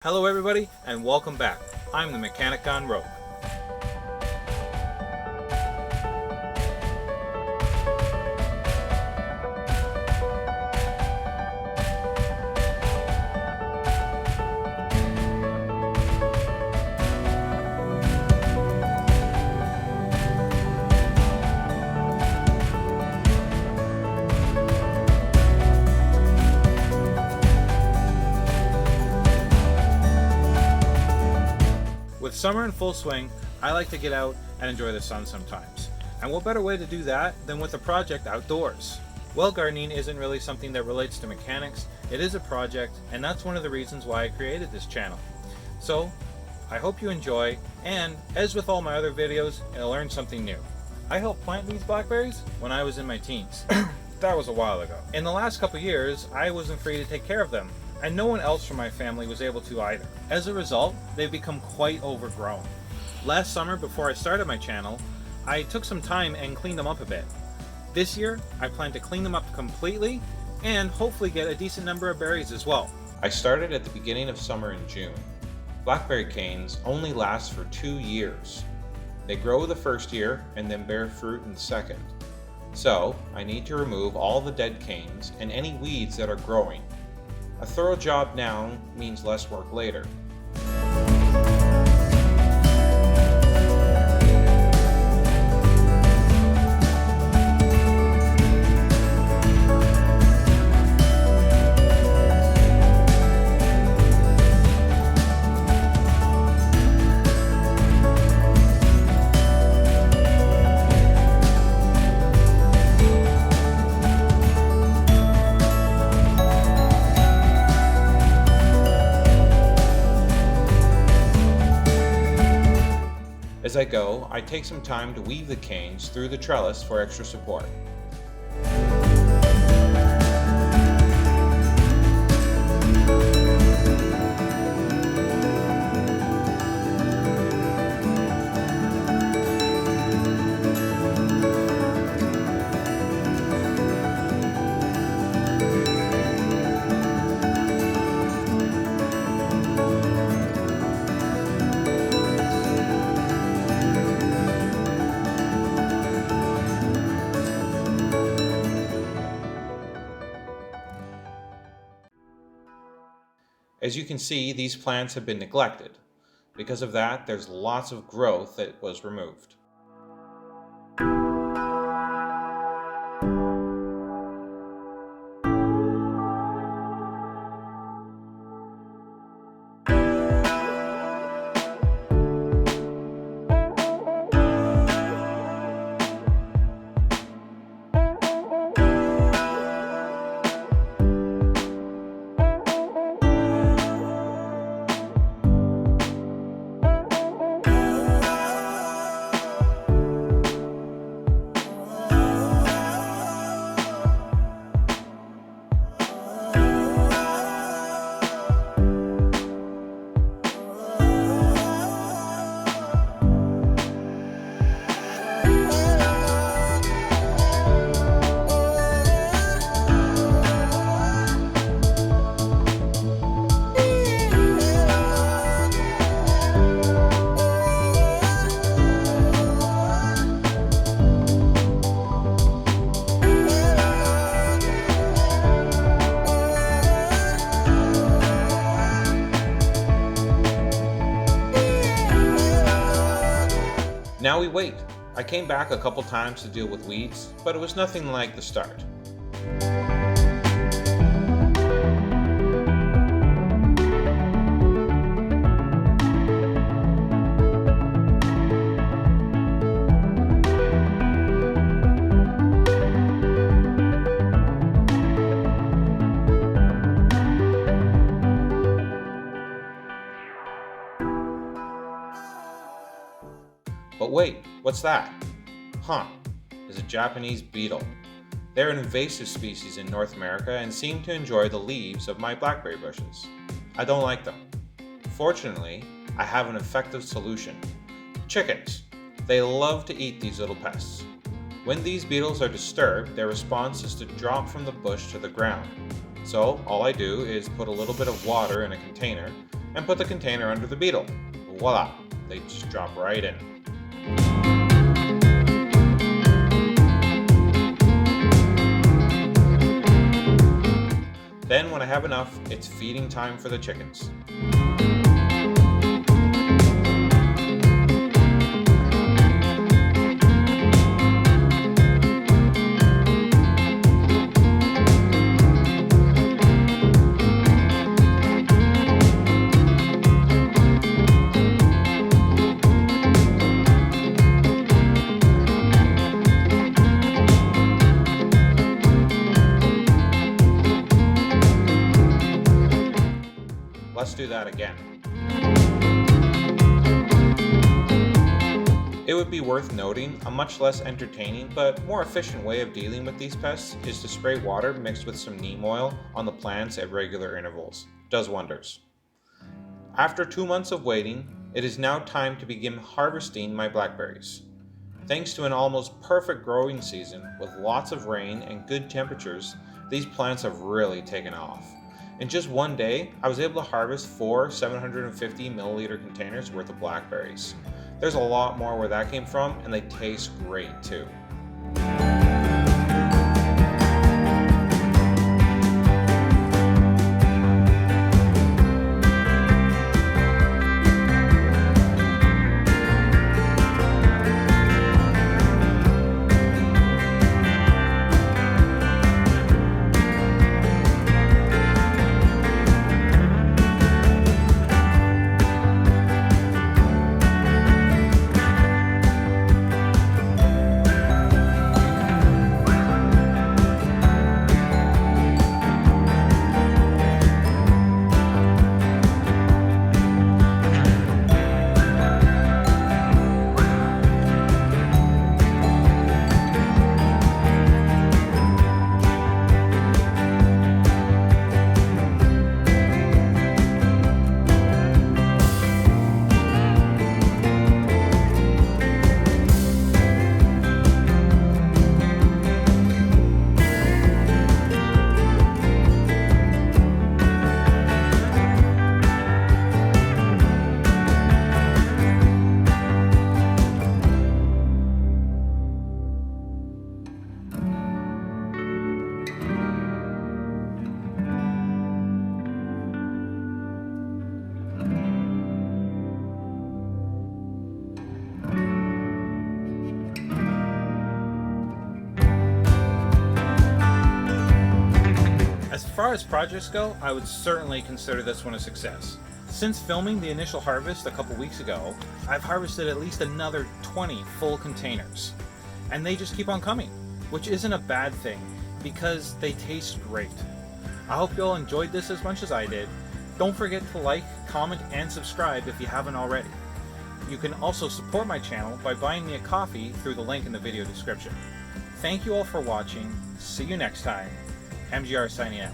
Hello everybody and welcome back. I'm the Mechanic Gone Rogue. With summer in full swing, I like to get out and enjoy the sun sometimes. And what better way to do that than with a project outdoors? Well, gardening isn't really something that relates to mechanics, it is a project, and that's one of the reasons why I created this channel. So, I hope you enjoy, and as with all my other videos, you'll learn something new. I helped plant these blackberries when I was in my teens. That was a while ago. In the last couple years, I wasn't free to take care of them, and no one else from my family was able to either. As a result, they've become quite overgrown. Last summer, before I started my channel, I took some time and cleaned them up a bit. This year, I plan to clean them up completely and hopefully get a decent number of berries as well. I started at the beginning of summer in June. Blackberry canes only last for 2 years. They grow the first year and then bear fruit in the second. So, I need to remove all the dead canes and any weeds that are growing. A thorough job now means less work later. As I go, I take some time to weave the canes through the trellis for extra support. As you can see, these plants have been neglected. Because of that, there's lots of growth that was removed. Now we wait. I came back a couple times to deal with weeds, but it was nothing like the start. But wait, what's that? It's a Japanese beetle. They're an invasive species in North America and seem to enjoy the leaves of my blackberry bushes. I don't like them. Fortunately, I have an effective solution. Chickens. They love to eat these little pests. When these beetles are disturbed, their response is to drop from the bush to the ground. So all I do is put a little bit of water in a container and put the container under the beetle. Voila! They just drop right in. Then when I have enough, it's feeding time for the chickens. Let's do that again. It would be worth noting, a much less entertaining but more efficient way of dealing with these pests is to spray water mixed with some neem oil on the plants at regular intervals. Does wonders. After 2 months of waiting, it is now time to begin harvesting my blackberries. Thanks to an almost perfect growing season with lots of rain and good temperatures, these plants have really taken off. In just one day, I was able to harvest 4 750 milliliter containers worth of blackberries. There's a lot more where that came from, and they taste great too. As far as projects go, I would certainly consider this one a success. Since filming the initial harvest a couple weeks ago, I've harvested at least another 20 full containers. And they just keep on coming, which isn't a bad thing because they taste great. I hope you all enjoyed this as much as I did. Don't forget to like, comment, and subscribe if you haven't already. You can also support my channel by buying me a coffee through the link in the video description. Thank you all for watching. See you next time. MGR signing out.